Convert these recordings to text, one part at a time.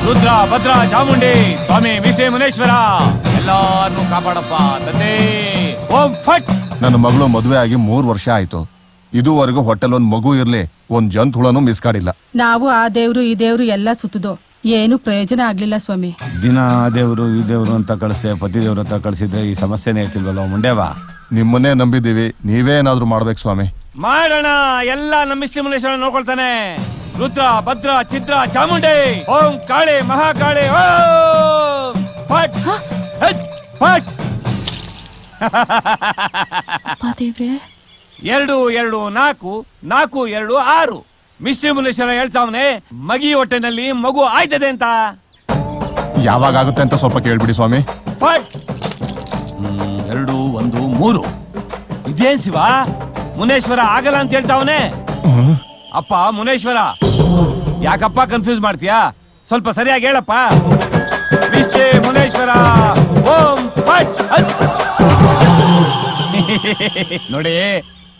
ರುದ್ರ ಭದ್ರ ಚಾಮುಂಡಿ ಸ್ವಾಮಿ ವಿಷ್ಣು ಮುನೇಶ್ವರ ಎಲ್ಲಾರನ್ನೂ ಕಾಪಾಡಪ್ಪ ತಂದೆ. ಓಂ ಫಟ್. ನನ್ನ ಮಗಳು ಮದುವೆ ಆಗಿ 3 ವರ್ಷ ಆಯ್ತು. ಇದುವರೆಗೂ ಹೊಟ್ಟೆಲ್ ಒಂದ್ ಮಗು ಇರ್ಲಿ, ಒಂದ್ ಜಂತು ಹುಳನೂ ಮಿಸ್ ಕಾಡಿಲ್ಲ. ನಾವು ಆ ದೇವ್ರು ಈ ದೇವ್ರು ಎಲ್ಲ ಸುತ್ತದೋ, ಏನು ಪ್ರಯೋಜನ ಆಗ್ಲಿಲ್ಲ ಸ್ವಾಮಿ. ದಿನ ಆ ದೇವ್ರು ಈ ದೇವ್ರು ಅಂತ ಕಳಿಸ್ದೆ, ಪತಿ ದೇವ್ರ ಹತ್ರ ಕಳಿಸಿದ್ರೆ ಈ ಸಮಸ್ಯೆನೇ ಇರ್ತಿಲ್ವಲ್ಲ ಮುಂಡೇವಾ. ನಿಮ್ಮನ್ನೇ ನಂಬಿದೀವಿ, ನೀವೇ ಏನಾದ್ರು ಮಾಡ್ಬೇಕು ಸ್ವಾಮಿ. ಮಾಡೋಣ, ಎಲ್ಲ ನಮ್ಮ ವಿಷ್ಣು ಮುನೇಶ್ವರ ನೋಡ್ಕೊಳ್ತಾನೆ. ರುದ್ರ ಭದ್ರ ಚಿತ್ರ ಚಾಮುಂಡಿ ಓಂ ಕಾಳೆ ಮಹಾಕಾಳೆ ಓಂ ಫಟ್ ಫಟ್. 2 2 4 4 2 6. ವಿಷ್ಣು ಮುನೇಶ್ವರ ಹೇಳ್ತಾವನೆ ಮಗಿ ಹೊಟ್ಟೆನಲ್ಲಿ ಮಗು ಆಯ್ತದೆ ಅಂತ. ಯಾವಾಗ ಆಗುತ್ತೆ ಅಂತ ಸ್ವಲ್ಪ ಕೇಳ್ಬಿಡಿ ಸ್ವಾಮಿ. ಫಟ್. 2 1 3. ಇದೇನ್ ಶಿವ ಮುನೇಶ್ವರ ಆಗಲ್ಲ ಅಂತ ಹೇಳ್ತಾವನೆ. ಅಪ್ಪ ಮುನೇಶ್ವರ ಯಾಕಪ್ಪ ಕನ್ಫ್ಯೂಸ್ ಮಾಡ್ತೀಯಾ? ಸ್ವಲ್ಪ ಸರಿಯಾಗಿ ಹೇಳಪ್ಪ. ವಿಷ್ಣು ಮುನೇಶ್ವರ ಓಂ ಫಟ್. ನೋಡಿ,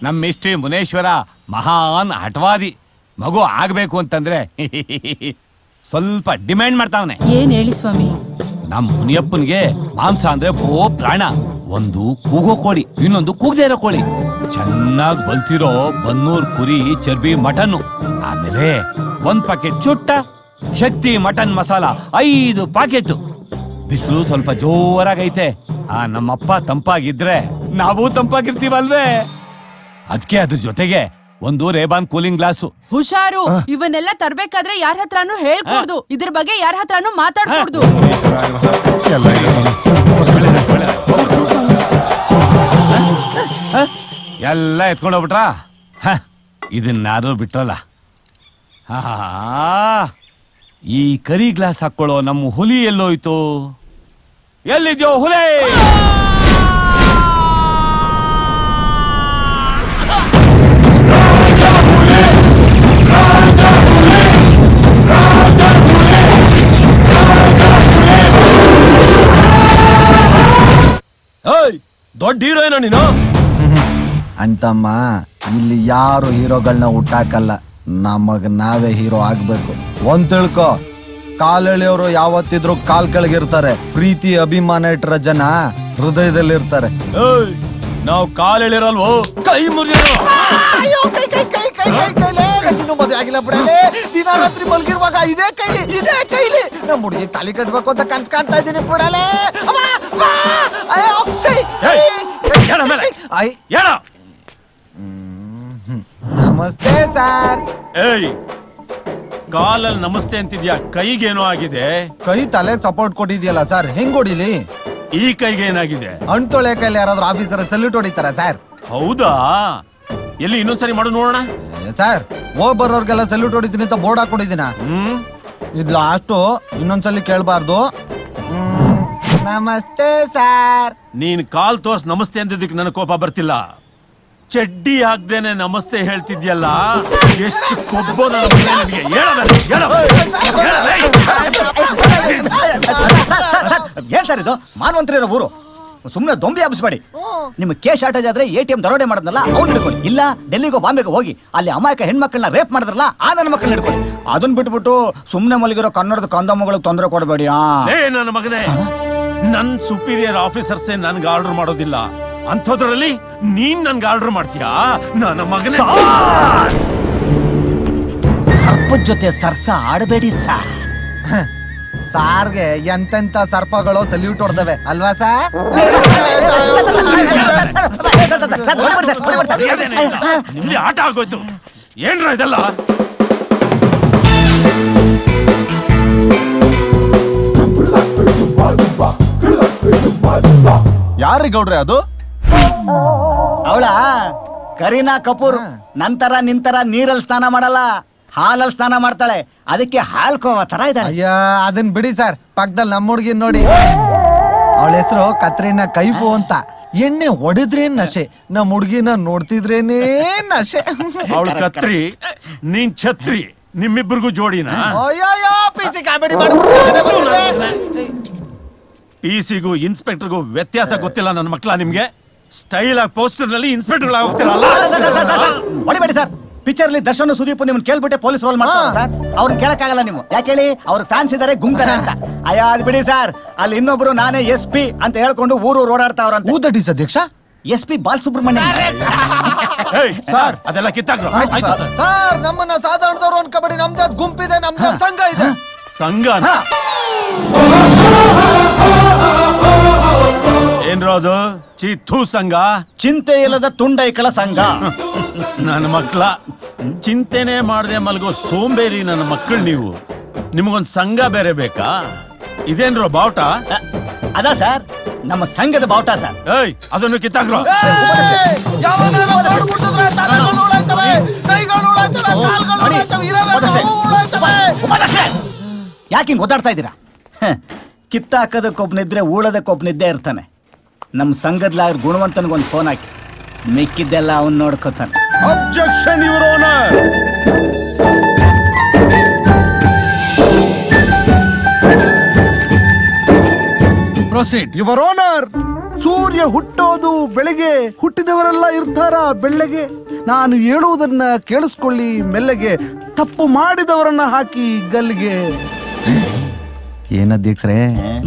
ನಮ್ಮ ವಿಷ್ಣು ಮುನೇಶ್ವರ ಮಹಾನ್ ಹಠವಾದಿ. ಮಗು ಆಗ್ಬೇಕು ಅಂತಂದ್ರೆ ಸ್ವಲ್ಪ ಡಿಮ್ಯಾಂಡ್ ಮಾಡ್ತಾವನೆ. ಏನ್ ಹೇಳಿ ಸ್ವಾಮಿ? ನಮ್ಮ ಮುನಿಯಪ್ಪನಿಗೆ ಮಾಂಸ ಅಂದ್ರೆ ಭೋ ಪ್ರಾಣ. ಒಂದು ಕೂಗೋ ಕೋಳಿ, ಇನ್ನೊಂದು ಕೂಗದೇ ಇರೋ ಕೋಳಿ, ಚೆನ್ನಾಗಿ ಬಲ್ತಿರೋ ಬನ್ನೂರ್ ಕುರಿ ಚರ್ಬಿ ಮಟನ್, ಆಮೇಲೆ 1 ಪ್ಯಾಕೆಟ್ ಚುಟ್ಟ ಶಕ್ತಿ ಮಟನ್ ಮಸಾಲ 5 ಪ್ಯಾಕೆಟ್. ಬಿಸಿಲು ಸ್ವಲ್ಪ ಜೋರಾಗೈತೆ. ನಮ್ಮಪ್ಪ ತಂಪಾಗಿದ್ರೆ ನಾವು ತಂಪಾಗಿರ್ತೀವಲ್ವೇ? ಅದಕ್ಕೆ ಅದ್ರ ಜೊತೆಗೆ ಒಂದು ರೇಬಾನ್ ಕೂಲಿಂಗ್ ಗ್ಲಾಸು. ಹುಷಾರು, ಇವನ್ನೆಲ್ಲ ತರ್ಬೇಕಾದ್ರೆ ಯಾರ ಹತ್ರನೂ ಹೇಳ್ಕೊಡ್ದು, ಇದ್ರ ಬಗ್ಗೆ ಯಾರ ಹತ್ರನೂ ಮಾತಾಡ್ಕೊಡ್ದು. ಎಲ್ಲ ಎತ್ಕೊಂಡೋಗ್ಬಿಟ್ರಾ? ಇದನ್ನಾರು ಬಿಟ್ರಲ್ಲ. ಈ ಕರಿ ಗ್ಲಾಸ್ ಹಾಕೊಳ್ಳೋ ನಮ್ಮ ಹುಲಿ ಎಲ್ಲೋಯ್ತು? ಎಲ್ಲಿದ್ಯೋ ಹುಲಿ? ದೊಡ್ಡ ಹೀರೋ ಏನೋ ನೀನು. ಅಂತಮ್ಮ, ಇಲ್ಲಿ ಯಾರು ಹೀರೋಗಳನ್ನ ಹುಟ್ಟಾಕಲ್ಲ, ನಮಗ್ ನಾವೇ ಹೀರೋ ಆಗ್ಬೇಕು. ಒಂದ್ ತಿಳ್ಕೊ, ಕಾಲೆಳೆಯವರು ಯಾವತ್ತಿದ್ರು ಕಾಲ್ ಕೆಳಗಿರ್ತಾರೆ, ಪ್ರೀತಿ ಅಭಿಮಾನ ಇಟ್ಟರ ಜನ ಹೃದಯದಲ್ಲಿರ್ತಾರೆ. ನಾವು ಕಾಲೆಳಿರಲ್ವೋ, ಕೈ ಮುರಿದಿರೋ. ಮದುವೆ ಆಗಿಲ್ಲ ಬಿಡಲೆ, ದಿನ ರಾತ್ರಿ ಮಲ್ಗಿರುವಾಗ ಇದೇ ಕೈಲಿ ನಮ್ಮ ಹುಡುಗಿ ತಾಲಿ ಕಟ್ಬೇಕು ಅಂತ ಕನ್ಸ್ ಕಾಣ್ತಾ ಇದ್ದೀನಿ ಬಿಡಲೆ. ನಮಸ್ತೆ ಸರ್. ಏಯ್, ಕಾಲಲ್ಲಿ ನಮಸ್ತೆ ಅಂತಿದ್ಯಾ, ಕೈಗೇನೋ ಆಗಿದೆ. ಕೈ ತಲೆಗೆ ಸಪೋರ್ಟ್ ಕೊಟ್ಟಿದ್ಯಲ್ಲ ಸರ್, ಹೆಂಗ್ ಹೊಡಿಲಿ? ಈ ಕೈಗೆ ಏನಾಗಿದೆ? ಅಂಟೊಳೆ ಕೈಲಿ ಯಾರಾದ್ರೂ ಆಫೀಸರ್ ಸಲ್ಯೂಟ್ ಹೊಡಿತಾರ ಸರ್? ಹೌದಾ? ಎಲ್ಲಿ ಇನ್ನೊಂದ್ಸರಿ ಮಾಡು ನೋಡೋಣ. ಸರ್, ಹೋಗ್ ಬರೋರ್ಗೆಲ್ಲ ಸಲ್ಯೂಟ್ ಹೊಡಿತೀನಿ ಅಂತ ಬೋರ್ಡ್ ಹಾಕೊಂಡಿದ್ದೀನ. ಇದ್ ಲಾಸ್ಟು, ಇನ್ನೊಂದ್ಸಲಿ ಕೇಳ್ಬಾರ್ದು. ನಮಸ್ತೆ ಸರ್. ನೀನ್ ಕಾಲ್ ತೋರ್ಸ್ ನಮಸ್ತೆ ಅಂದಿದ್ದಕ್ಕೆ ನನಗೆ ಕೋಪ ಬರ್ತಿಲ್ಲ. ಚಡ್ಡಿ ಹಾಕ್ದೇನೆ ನಮಸ್ತೆ ಹೇಳ್ತಿದ್ಯಲ್ಲ, ಎಷ್ಟು ಕೊಬ್ಬೋ ನನಗೆ. ಏನ್ ಸರ್ ಇದು? ಮಾನವಂತರಿರೋ ಊರು, ಸುಮ್ಮನೆ ದೊಂಬಿ ಹಬ್ಬಿಸ್ಬೇಡಿ. ನಿಮ್ಗೆ ಕೇಸ್ ಶಾರ್ಟೇಜ್ ಆದ್ರೆ ATM ದರೋಡೆ ಮಾಡೋದಲ್ಲ ಅವ್ನು ಹಿಡ್ಕೊಳ್ಳಿ, ಇಲ್ಲ ಡೆಲ್ಲಿಗೋ ಬಾಂಬೆಗೋ ಹೋಗಿ ಅಲ್ಲಿ ಅಮಾಯಕ ಹೆಣ್ಮಕ್ಳನ್ನ ರೇಪ್ ಮಾಡಿದ್ರಲ್ಲ ಆ ನನ್ನ ಮಕ್ಕಳನ್ನ ಹಿಡ್ಕೊಳ್ಳಿ. ಅದನ್ನ ಬಿಟ್ಬಿಟ್ಟು ಸುಮ್ಮನೆ ಮಲಗಿರೋ ಕನ್ನಡದ ಕಂದಮ್ಮಗಳಿಗೆ ತೊಂದರೆ ಕೊಡಬೇಡಿ. ನನ್ನ ಮಗನೇ, ನನ್ ಸುಪೀರಿಯರ್ ಆಫೀಸರ್ಸೇ ನನ್ಗೆ ಆರ್ಡರ್ ಮಾಡೋದಿಲ್ಲ, ಅಂಥದ್ರಲ್ಲಿ ನೀನ್ ನನ್ಗೆ ಆರ್ಡರ್ ಮಾಡ್ತೀಯಾ? ನನ್ನ ಮಗನೇ, ಸರ್ಪದ ಜೊತೆ ಸರ್ಸ ಆಡಬೇಡಿ ಸರ್. ಸಾರ್ಗೆ ಎಂತೆಂತ ಸರ್ಪಗಳು ಸಲ್ಯೂಟ್ ಹೊಡೆದವೆ ಅಲ್ವಾ ಸರ್? ನಿಮ್ಗೆ ಆಟ ಆಗೋಯ್ತು. ಏನ್ರ ಇದೆಲ್ಲ? ಯಾರಿ ಗೌಡ್ರೆ ಅದು? ಅವಳ ಕರೀನಾ ಕಪೂರ್. ನಂತರ ನಿಂತರ ನೀರಲ್ಲಿ ಸ್ನಾನ ಮಾಡಲ್ಲ, ಹಾಲಲ್ಲಿ ಸ್ನಾನ ಮಾಡ್ತಾಳೆ. ಅದಕ್ಕೆ ಹಾಲ್ಕೋವ ತರ ಇದ್ದಾಳೆ. ಅಯ್ಯ, ಅದನ್ ಬಿಡಿ ಸರ್, ಪಕ್ಕದಲ್ಲಿ ನಮ್ಮ ಹುಡುಗಿನ ನೋಡಿ. ಅವಳ ಹೆಸರು ಕತ್ರೀನಾ ಕೈಫು ಅಂತ. ಎಣ್ಣೆ ಹೊಡೆದ್ರೆ ನಶೆ, ನಮ್ಮ ಹುಡುಗಿನ ನೋಡ್ತಿದ್ರೇನೇ ನಶೆ. ಅವಳು ಕತ್ರಿ, ನೀನ್ ಛತ್ರಿ, ನಿಮ್ಮಿಬ್ಬರಿಗೂ ಜೋಡಿನ? PC-ಗೂ ಇನ್ಸ್ಪೆಕ್ಟರ್ಗೂ ವ್ಯತ್ಯಾಸ ಗೊತ್ತಿಲ್ಲ ನನ್ನ ಮಕ್ಕಳ ನಿಮ್ಗೆ? ಸ್ಟೈಲ್ ಆಗಿ ಪೋಸ್ಟರ್ ನಲ್ಲಿ ಇನ್ಸ್ಪೆಕ್ಟರ್ ಹೋಗ್ತಿರಲ್ಲ. ಹೊಡಿಬೇಡಿ ಸರ್, ಪಿಕ್ಚರ್ ಅಲ್ಲಿ ದರ್ಶನ್ ಸುದೀಪ್ ನಿಮ್ನ ಕೇಳ್ಬಿಟ್ಟೆ ಪೊಲೀಸ್ ರೋಲ್ ಮಾಡ್ತಾರೆ ಸರ್. ಅವ್ರನ್ನ ಕೇಳಕ್ಕಾಗಲ್ಲ ನೀವು. ಯಾಕೆ ಹೇಳಿ? ಅವ್ರ ಫ್ಯಾನ್ಸ್ ಇದಾರೆ, ಗುಂಗ್ತಾರೆ ಅಂತ. ಅಯ್ಯ ಅದ್ ಬಿಡಿ ಸರ್. ಅಲ್ಲಿ ಇನ್ನೊಬ್ರು ನಾನೇ SP ಅಂತ ಹೇಳ್ಕೊಂಡು ಊರು ಓಡಾಡ್ತಾವ್ರಂತ. ಹೂ ದಟ್ ಈಸ್ ಅಧ್ಯಕ್ಷ. SP ಬಾಲಸುಬ್ರಹ್ಮಣ್ಯ ಸರ್ ಅದೆಲ್ಲ ಕಿತ್ತಾಕ್ರು. ಆಯ್ತು ಸರ್. ಸರ್ ನಮ್ಮನ್ನ ಸಾಧಾರಣದವ್ರು ಅನ್ಕೋಬೇಡಿ, ನಮ್ದೇ ಗುಂಪಿದೆ, ನಮ್ದೇ ಸಂಘ ಇದೆ. ಸಂಘ ಏನ್ರೋ ಅದು? ಚಿತ್ತು ಸಂಘ? ಚಿಂತೆ ಇಲ್ಲದ ತುಂಡೈಕಳ ಸಂಘ. ನನ್ನ ಮಕ್ಕಳ ಚಿಂತೆನೆ ಮಾಡದೆ ಮಲ್ಗೋ ಸೋಂಬೇರಿ ನನ್ನ ಮಕ್ಕಳು ನೀವು. ನಿಮಗೊಂದ್ ಸಂಘ ಬೇರೆ ಬೇಕಾ? ಇದೇನ್ರೋ ಬಾವುಟ? ಅದ ಸರ್ ನಮ್ಮ ಸಂಘದ ಬಾವುಟ ಸರ್. ಏಯ್ ಅದನ್ನು ಕಿತ್ತಾಕ್ರು. ಯಾಕೆ ಹಿಂಗ್ ಗೊತ್ತಾಡ್ತಾ ಇದ್ದೀರಾ? ಕಿತ್ತಾಕೋದಕ್ಕೊಬ್ನಿದ್ರೆ ಊಳೋದಕ್ಕೊಬ್ನಿದ್ದೇ ಇರ್ತಾನೆ. ನಮ್ಮ ಸಂಘದ್ಲಾಗ ಗುಣವಂತನಿಗೊಂದು ಫೋನ್ ಹಾಕಿ, ಮಿಕ್ಕಿದ್ದೆಲ್ಲ ಅವನ್ ನೋಡ್ಕೋತಾನೆ. Objection your honour. Proceed your honour. ಸೂರ್ಯ ಹುಟ್ಟೋದು ಬೆಳಗ್ಗೆ, ಹುಟ್ಟಿದವರೆಲ್ಲ ಇರ್ತಾರ ಬೆಳ್ಳಗೆ. ನಾನು ಹೇಳುವುದನ್ನ ಕೇಳಿಸ್ಕೊಳ್ಳಿ ಮೆಲ್ಲಗೆ, ತಪ್ಪು ಮಾಡಿದವರನ್ನ ಹಾಕಿ ಗಲ್ಲಿಗೆ. ಏನ್ ಅಧ್ಯಕ್ಷರೇ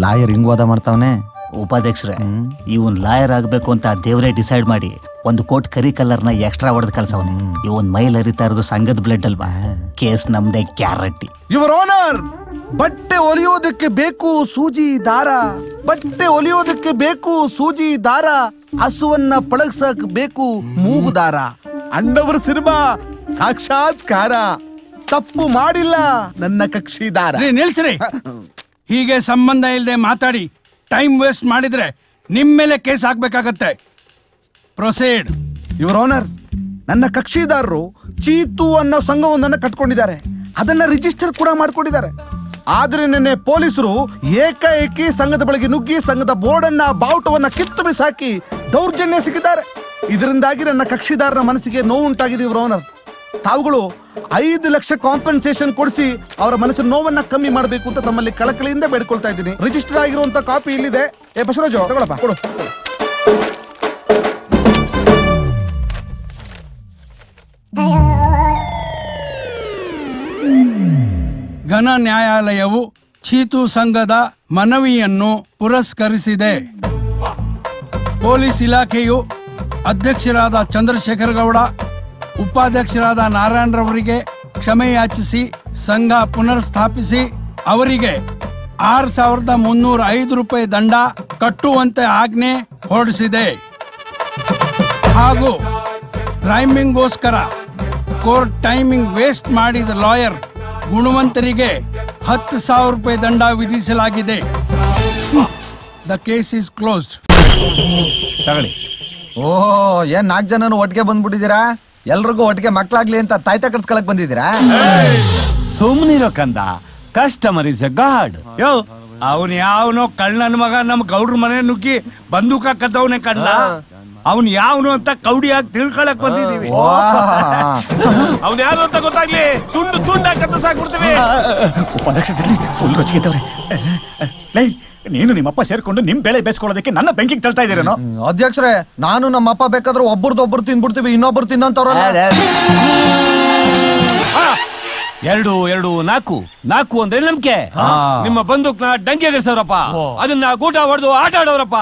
ಲಾಯರ್ ಹಿಂಗ್ ವಾದ ಮಾಡ್ತಾವನೆ? ಉಪಾಧ್ಯಕ್ಷರೇ, ಇವನ್ ಲಾಯರ್ ಆಗ್ಬೇಕು ಅಂತ ದೇವರೇ ಡಿಸೈಡ್ ಮಾಡಿ 1 ಕೋಟ್ ಕರಿ ಕಲರ್ನ ಎಕ್ಸ್ಟ್ರಾ ಹೊಡೆದ್ ಕಳ್ಸವನೆ. ಇವನ್ ಮೈಲ್ ಹರಿತಾ ಇರೋದು ಸಂಘದ ಬ್ಲಡ್ ಅಲ್ವಾ? ಕೇಸ್ ನಮ್ದೇ ಗ್ಯಾರಂಟಿ. ಯುವರ್ ಆನರ್, ಬಟ್ಟೆ ಹೊಲಿಯೋದಕ್ಕೆ ಬೇಕು ಸೂಜಿ ದಾರ, ಬಟ್ಟೆ ಹೊಲಿಯೋದಕ್ಕೆ ಬೇಕು ಸೂಜಿ ದಾರ, ಹಸುವನ್ನ ಪಳಗ್ಸಕ್ ಬೇಕು ಮೂಗು ದಾರ. ಅಣ್ಣವರ ಸಿನಿಮಾ ಸಾಕ್ಷಾತ್ಕಾರ, ತಪ್ಪು ಮಾಡಿಲ್ಲ ನನ್ನ ಕಕ್ಷಿದಾರ. ನಿಲ್ಸ್ರಿ. ಹೀಗೆ ಸಂಬಂಧ ಇಲ್ಲದೆ ಮಾತಾಡಿ ಟೈಮ್ ವೇಸ್ಟ್ ಮಾಡಿದ್ರೆ ನಿಮ್ ಮೇಲೆ ಕೇಸ್ ಹಾಕ್ಬೇಕಾಗತ್ತೆ. ಪ್ರೊಸೀಡ್. ಯುವರ್ ಆನರ್, ನನ್ನ ಕಕ್ಷಿದಾರರು ಚೀತು ಅನ್ನೋ ಸಂಘವೊಂದನ್ನ ಕಟ್ಕೊಂಡಿದ್ದಾರೆ. ಅದನ್ನ ರಿಜಿಸ್ಟರ್ ಕೂಡ ಮಾಡ್ಕೊಂಡಿದ್ದಾರೆ. ಆದ್ರೆ ನಿನ್ನೆ ಪೊಲೀಸರು ಏಕಾಏಕಿ ಸಂಘದ ಬಳಿಗೆ ನುಗ್ಗಿ ಸಂಘದ ಬೋರ್ಡ್ ಅನ್ನ ಬಾವುಟವನ್ನ ಕಿತ್ತು ಬಿಸಾಕಿ ದೌರ್ಜನ್ಯ ಸಿಕ್ಕಿದ್ದಾರೆ. ಇದರಿಂದಾಗಿ ನನ್ನ ಕಕ್ಷಿದಾರರ ಮನಸ್ಸಿಗೆ ನೋವು ಉಂಟಾಗಿದೆ. ಯುವರ್ ಆನರ್, ತಾವುಗಳು 5 ಲಕ್ಷ ಕಾಂಪನ್ಸೇಷನ್ ಕೊಡಿಸಿ ಅವರ ಮನಸ್ಸಿನ ನೋವನ್ನ ಕಮ್ಮಿ ಮಾಡಬೇಕು ಅಂತ ತಮ್ಮಲ್ಲಿ ಕಳಕಳಿಯಿಂದ ಬೇಡ್ಕೊಳ್ತಾ ಇದ್ದೀನಿ. ರಿಜಿಸ್ಟರ್ ಆಗಿರುವಂತ ಕಾಪಿ ಇಲ್ಲಿದೆ. ಬಸವರಾಜು ತಗೊಳಪ್ಪ, ಕೊಡು. ಘನ ನ್ಯಾಯಾಲಯವು ಚೀತು ಸಂಘದ ಮನವಿಯನ್ನು ಪುರಸ್ಕರಿಸಿದೆ. ಪೊಲೀಸ್ ಇಲಾಖೆಯು ಅಧ್ಯಕ್ಷರಾದ ಚಂದ್ರಶೇಖರ ಗೌಡ, ಉಪಾಧ್ಯಕ್ಷರಾದ ನಾರಾಯಣರವರಿಗೆ ಕ್ಷಮೆ ಯಾಚಿಸಿ ಸಂಘ ಪುನರ್ ಸ್ಥಾಪಿಸಿ ಅವರಿಗೆ 6,305 ರೂಪಾಯಿ ದಂಡ ಕಟ್ಟುವಂತೆ ಆಜ್ಞೆ ಹೊರಡಿಸಿದೆ. ಹಾಗೂ ರೈಮಿಂಗ್ಗೋಸ್ಕರ ಕೋರ್ಟ್ ಟೈಮಿಂಗ್ ವೇಸ್ಟ್ ಮಾಡಿದ ಲಾಯರ್ ಗುಣವಂತರಿಗೆ 10,000 ರೂಪಾಯಿ ದಂಡ ವಿಧಿಸಲಾಗಿದೆ. The case is closed. ತಗೊಳ್ಳಿ. ಓಹ್, ಏನ್ 4 ಜನನು ಒಟ್ಟಿಗೆ ಬಂದ್ಬಿಟ್ಟಿದ್ದೀರಾ? ಎಲ್ರಿಗೂ ಒಟ್ಟಿಗೆ ಮಕ್ಳಾಗ್ಲಿ ಅಂತ ತಾಯ್ತ ಕಟ್ಸ್ಕೊಳಕ್ ಬಂದಿದ್ದೀರಾ? ಸುಮ್ನಿರೋ ಕಂದ, ಕಸ್ಟಮರ್ ಇಸ್ ಎ ಗಾಡ್. ಯೋ, ಅವನ್ ಯಾವನೋ ಕಳ್ಳನ ಮಗ ನಮ್ ಗೌಡ್ರ ಮನೆ ನುಗ್ಗಿ ಬಂದೂಕ ಕದ್ದವನೇ ಕಂಡ. ಅವನ್ ಯಾವನು ಅಂತ ಕೌಡಿಯಾಗಿ ತಿಳ್ಕೊಳಕ್ ಬಂದಿದೀವಿ. ಅವ್ನ ಯಾರು ಅಂತ ಗೊತ್ತಾಗ್ಲಿ, ತುಂಡು ತುಂಡಾಗಿ ಕತ್ತ ಸಾಕ್ಬಿಡ್ತೀವಿ. ನೀನು ನಿಮ್ಮಪ್ಪ ಸೇರ್ಕೊಂಡು ನಿಮ್ ಬೆಳೆ ಬೇಸ್ಕೊಳ್ಳೋದಕ್ಕೆ ನನ್ನ ಬೆಂಕಿಗೆ ತಳ್ತಾ ಇದೀರೇನೋ? ಅಧ್ಯಕ್ಷರೇ, ನಾನು ನಮ್ಮಪ್ಪ ಬೇಕಾದ್ರೆ ಒಬ್ಬರದೊಬ್ಬರು ತಿನ್ಬಿಡ್ತೀವಿ, ಇನ್ನೊಬ್ರು ತಿನ್ನಂತವ್ರಲ್ಲ. 2 2 4 4 ಅಂದ್ರೆ ನಂಬಿಕೆ. ನಿಮ್ಮ ಬಂದೂಕ್ನ ಡಂಗಿ ಎಗರ್ಸವ್ರಪ್ಪ, ಅದನ್ನ ಗೂಟ ಹೊಡೆದು ಆಟ ಆಡೋರಪ್ಪ.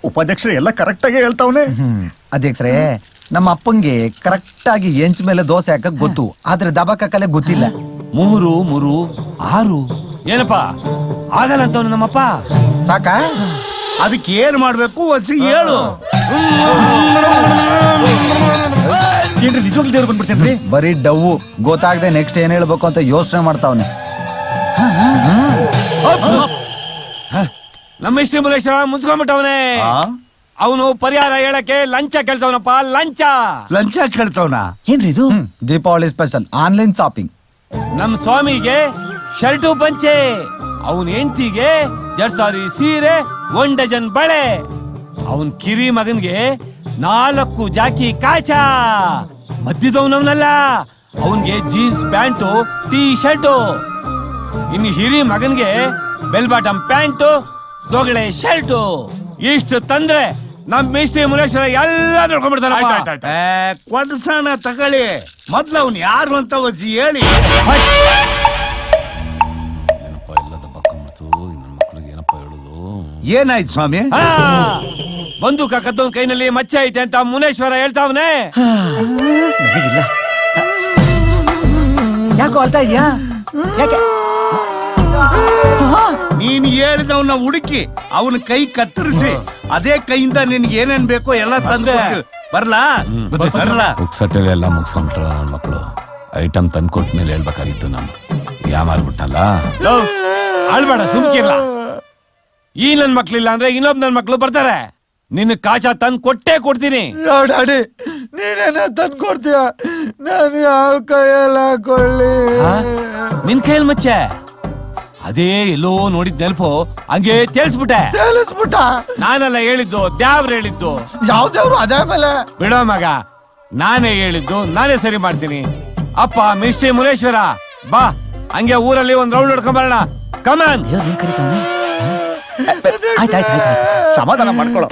ಉಪಾಧ್ಯಕ್ಷರು ಎಲ್ಲ ಕರೆಕ್ಟ್ ಆಗಿ ಹೇಳ್ತಾವನೆ. ಅಧ್ಯಕ್ಷರೇ, ನಮ್ಮ ಅಪ್ಪಂಗೆ ಕರೆಕ್ಟ್ ಆಗಿ ಎಂಚ್ ಮೇಲೆ ದೋಸೆ ಹಾಕಕ್ ಗೊತ್ತು, ಆದ್ರೆ ದಬಾಕಲೆ ಗೊತ್ತಿಲ್ಲ. 3 3 6 ಏನಪ್ಪಾ ಆಗಲ್ಲ ಅಂತವನು ನಮ್ಮಪ್ಪ. ಸಾಕ? ಅದಕ್ಕೆ ಏನ್ ಮಾಡ್ಬೇಕು ಒಚ್ಚಿಗೆ ಹೇಳು. ಏನ್ರಿ ನಿಜವಾಗ್ಲೂ ದೇವ್ರು ಬಂದ್ಬಿಡ್ತೇನ್ರಿ? ಬರೀ ಡವ್ವು, ಗೊತ್ತಾಗದೆ ನೆಕ್ಸ್ಟ್ ಏನ್ ಹೇಳ್ಬೇಕು ಅಂತ ಯೋಚನೆ ಮಾಡ್ತಾವನೆ. ನಮ್ಮ ಇಷ್ಟ ಮುರೇಶ್ವರ ಮುನ್ಸ್ಕೊಂಡ್ಬಿಟ್ಟವನೇ. ಅವನು ಪರಿಹಾರ ಹೇಳಕ್ಕೆ ಲಂಚ ಕೇಳ್ತವನಪ್ಪ, ಲಂಚ. ಲಂಚ ಕೇಳ್ತವನ? ಏನ್ರಿ ಇದು? Deepavali special online shopping. ನಮ್ ಸ್ವಾಮಿಗೆ ಶರ್ಟು ಪಂಚೆ, ಅವನ್ ಹೆಂಡತಿಗೆ ಜರ್ತಾರಿ ಸೀರೆ, 1 ಡಜನ್ ಬಳೆ, ಅವನ್ ಕಿರಿ ಮಗನ್ಗೆ 4 ಜಾಕಿ ಕಾಚ. ಮಧ್ಯದವನವನಲ್ಲ, ಅವನ್ಗೆ ಜೀನ್ಸ್ ಪ್ಯಾಂಟು, ಟೀ ಶರ್ಟು. ಇನ್ನು ಹಿರಿ ಮಗನ್ಗೆ ಬೆಲ್ ಬಾಟಮ್ ಪ್ಯಾಂಟು, ದೊಗಳೆ ಶರ್ಟು. ಇಷ್ಟು ತಂದ್ರೆ ನಮ್ ಮೇಸ್ಟ್ರಿ ಮುನೇಶ್ವರ ಎಲ್ಲ ನೋಡ್ಕೊಂಡ್ಬಿಡ್ತಾನಪ್ಪ. ಕೊಡ್ಸಣ ತಗೊಳ್ಳಿ, ಮೊದ್ಲು ಅವ್ನು ಯಾರು ಅಂತ ಒಜ್ಜಿ ಹೇಳಿ. ಏನಪ್ಪ ಎಲ್ಲದ ಬಕ್ಕಂಬಿಡ್ತು, ನನ್ನ ಮಕ್ಳಿಗೆ ಏನಪ್ಪ ಹೇಳುದು? ಏನಾಯ್ತು ಸ್ವಾಮಿ? ಬಂದೂಕ ಕದ್ದವನ್ ಕೈನಲ್ಲಿ ಮಚ್ಚೆ ಐತೆ ಅಂತ ಮುನೇಶ್ವರ ಹೇಳ್ತಾವನೆ. ನನಗಿಲ್ಲ. ಯಾಕೋ ಅಳ್ತಾ ಇದ್ಯಾ? ಯಾಕೆ? ನೀನ್ ಹೇಳಿದವನ್ನ ಹುಡುಕಿ ಅವನ ಕೈ ಕತ್ತರಿಸಿ ಅದೇ ಕೈಯಿಂದ ನಿನ್ಗೆ ಏನೇನ್ ಬೇಕೋ ಎಲ್ಲ ತಂದು ಬರ್ಲಾ? ಉಕ್ಸಟ್ಟೆಲ್ಲ ಎಲ್ಲ ಮುಗಿಸ್ಕೊಂಡ್ಬಿಟ್ರ ನನ್ನ ಮಕ್ಕಳು. ಐಟಮ್ ತಂದ್ಕೊಟ್ಟ ಮೇಲೆ ಹೇಳ್ಬೇಕಾಗಿತ್ತು. ನಾನು ಯಾಮಾರ್ಬಿಟ್ಟಲ್ಲ. ಆಳ್ಬೇಡ, ಸುಮ್ಕಿರ್ಲ. ಈ ನನ್ ಮಕ್ಳಿಲ್ಲ ಅಂದ್ರೆ ಇನ್ನೊಬ್ ನನ್ ಮಕ್ಳು ಬರ್ತಾರೆ. ನಿನ್ನ ಕಾಚ ತಂದ್ ಕೊಟ್ಟೇ ಕೊಡ್ತೀನಿ. ಡ್ಯಾಡಿ ನೀನೇನ ತಂದ್ ಕೊಡ್ತೀಯ? ನಾನು ಯಾವ ಕೈಯಲ್ಲಿ ಹಾಕೊಳ್ಳಿ? ನಿನ್ ಕೈಯಲ್ಲಿ ಮಚ್ಚೆ ಅದೇ ಎಲ್ಲೋ ನೋಡಿದ್ ನೆನಪು ಹಂಗೆ ತೇಲ್ಸ್ಬಿಟ್ಟೆ. ನಾನೆಲ್ಲ ಹೇಳಿದ್ದು, ದ್ಯಾವ್ರು ಹೇಳಿದ್ದು. ಯಾವ ದೇವ್ರು? ಅದೇ ಮೇಲೆ ಬಿಡೋ ಮಗ, ನಾನೇ ಹೇಳಿದ್ದು, ನಾನೇ ಸರಿ ಮಾಡ್ತೀನಿ. ಅಪ್ಪ ಮಿಸ್ಟ್ರಿ ಮುನೇಶ್ವರ, ಬಾ ಹಂಗೆ ಊರಲ್ಲಿ ಒಂದ್ ರೌಂಡ್ ಹೊಡ್ಕೊಂಡ್ ಬರೋಣ. ಕಮಾನ್. ಆಯ್ತಾಯ್ತು, ಸಮಾಧಾನ ಮಾಡ್ಕೊಳ್ಳೋ.